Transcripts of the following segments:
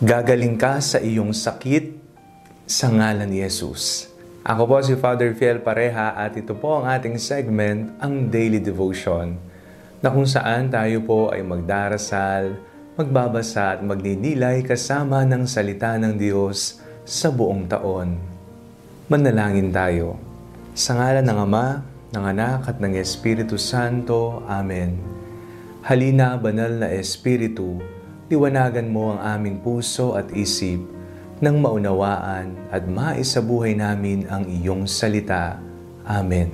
Gagaling ka sa iyong sakit sa ngalan ni Jesus. Ako po si Father Fiel Pareha at ito po ang ating segment, ang Daily Devotion, na kung saan tayo po ay magdarasal, magbabasa at magninilay kasama ng salita ng Diyos sa buong taon. Manalangin tayo. Sa ngalan ng Ama, ng Anak at ng Espiritu Santo. Amen. Halina, banal na Espiritu, liwanagan mo ang aming puso at isip nang maunawaan at maisabuhay namin ang iyong salita. Amen.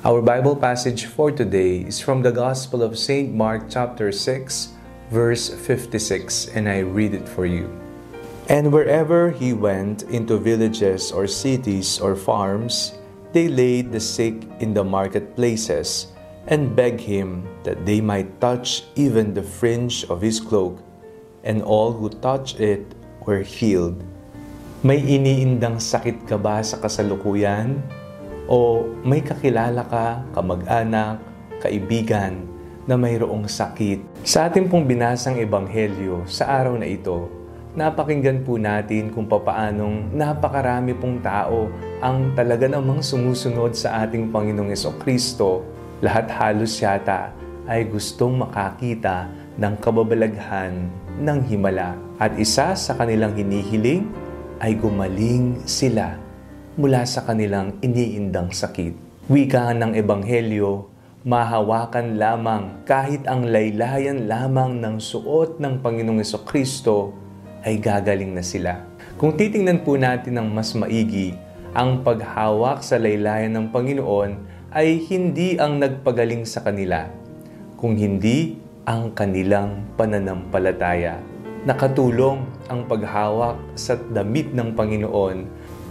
Our Bible passage for today is from the Gospel of St. Mark chapter 6, verse 56, and I read it for you. And wherever he went into villages or cities or farms, they laid the sick in the marketplaces and begged him that they might touch even the fringe of his cloak, and all who touched it were healed. May iniindang sakit ka ba sa kasalukuyan? O may kakilala ka, kamag-anak, kaibigan na mayroong sakit? Sa ating pong binasang ebanghelyo sa araw na ito, napakinggan po natin kung papaanong napakarami pong tao ang talaga namang sumusunod sa ating Panginoong Jesucristo. Lahat halos yata ay gustong makakita ng kababalaghan ng himala. At isa sa kanilang hinihiling ay gumaling sila mula sa kanilang iniindang sakit. Wika ng Ebanghelyo, mahawakan lamang kahit ang laylayan lamang ng suot ng Panginoong Jesucristo ay gagaling na sila. Kung titingnan po natin ng mas maigi, ang paghawak sa laylayan ng Panginoon ay hindi ang nagpagaling sa kanila, kung hindi ang kanilang pananampalataya. Nakatulong ang paghawak sa damit ng Panginoon,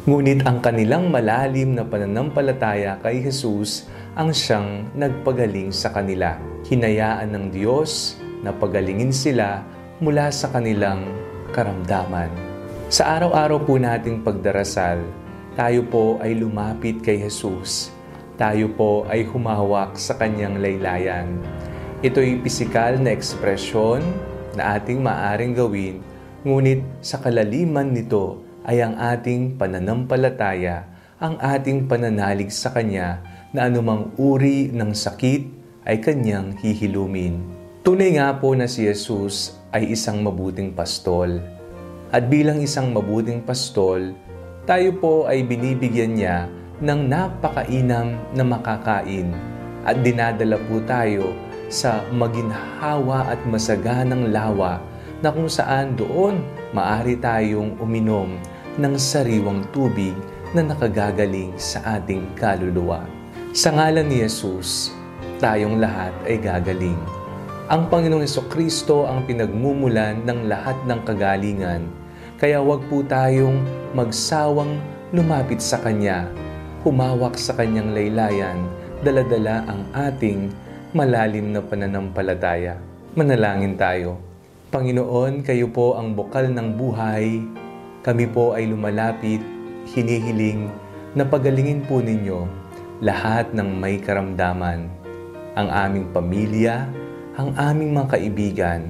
ngunit ang kanilang malalim na pananampalataya kay Jesus ang siyang nagpagaling sa kanila. Hinayaan ng Diyos na pagalingin sila mula sa kanilang karamdaman. Sa araw-araw po nating pagdarasal, tayo po ay lumapit kay Jesus. Tayo po ay humahawak sa kanyang laylayan. Ito'y pisikal na ekspresyon na ating maaring gawin, ngunit sa kalaliman nito ay ang ating pananampalataya, ang ating pananalig sa Kanya na anumang uri ng sakit ay Kanyang hihilumin. Tunay nga po na si Jesus ay isang mabuting pastol. At bilang isang mabuting pastol, tayo po ay binibigyan niya ng napakainam na makakain at dinadala po tayo sa maginhawa at masaganang lawa na kung saan doon maaari tayong uminom ng sariwang tubig na nakagagaling sa ating kaluluwa. Sa ngalan ni Jesus, tayong lahat ay gagaling. Ang Panginoong Jesucristo ang pinagmumulan ng lahat ng kagalingan, kaya huwag po tayong magsawang lumapit sa Kanya, humawak sa kanyang laylayan, dala-dala ang ating malalim na pananampalataya. Manalangin tayo. Panginoon, kayo po ang bukal ng buhay. Kami po ay lumalapit, hinihiling na pagalingin po ninyo lahat ng may karamdaman. Ang aming pamilya, ang aming mga kaibigan,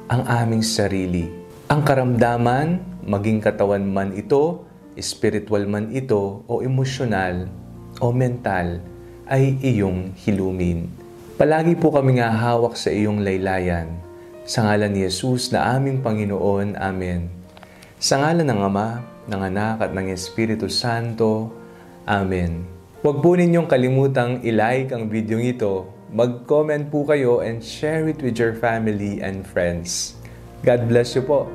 ang aming sarili. Ang karamdaman, maging katawan man ito, spiritual man ito o emosyonal o mental, ay iyong hilumin. Palagi po kami nga hawak sa iyong laylayan. Sa ngalan ni Jesus na aming Panginoon. Amen. Sa ngalan ng Ama, ng Anak at ng Espiritu Santo. Amen. Huwag po ninyong kalimutang i-like ang video ito, mag-comment po kayo and share it with your family and friends. God bless you po.